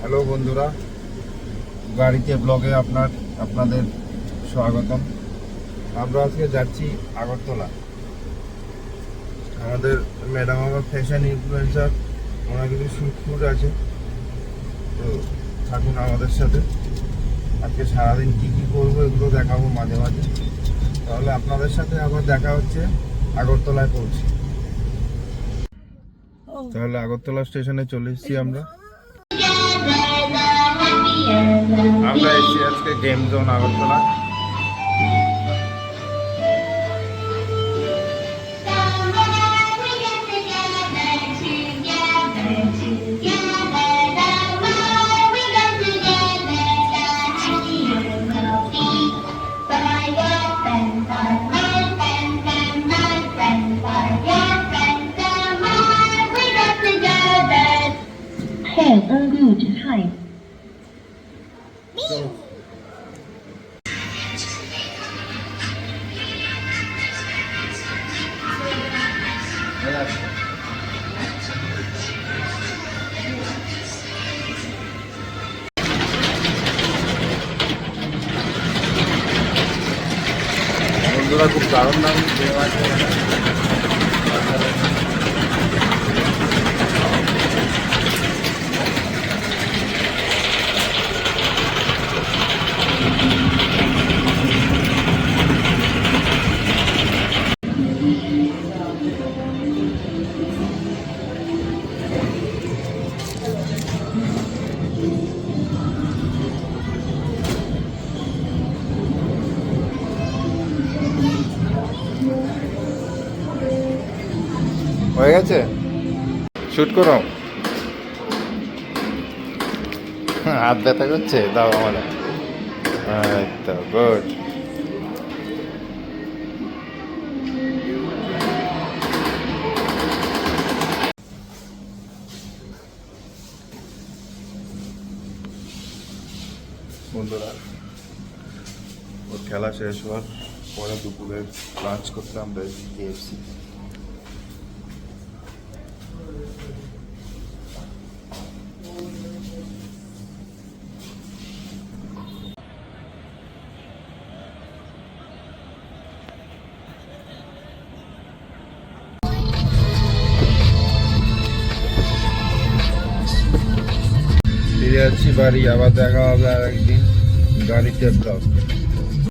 Hello বন্ধুরা, গাড়িতে ব্লগে আপনাদের স্বাগতম। আমরা আজকে যাচ্ছি আগরতলা। আমাদের ম্যাডাম আমার ফ্যাশন ইনফ্লুয়েন্সার, ওনার কিছু শ্যুট আছে, তো থাকুন আমাদের সাথে। আজকে সারাদিন কী কী করবো এগুলো দেখাবো মাঝে মাঝে। তাহলে আপনাদের সাথে আবার দেখা হচ্ছে আগরতলায় পৌঁছে। তাহলে আগরতলা স্টেশনে চলে এসেছি আমরা এসেছি আজকে গেম জোন আগরতলা। বন্ধুরা খুব দারুণ দারুণ গেম আছে হয়ে গেছে। শুট করো, হাত ব্যথা করছে, দাও আমার। তো গুড। বন্ধুরা, ওর খেলা শেষ হওয়ার পরে দুপুরের লাঞ্চ করতে আমরা KFC। ফিরে যাচ্ছি বাড়ি, আবার দেখা হবে আর একদিন গাড়িতে ব্লগ।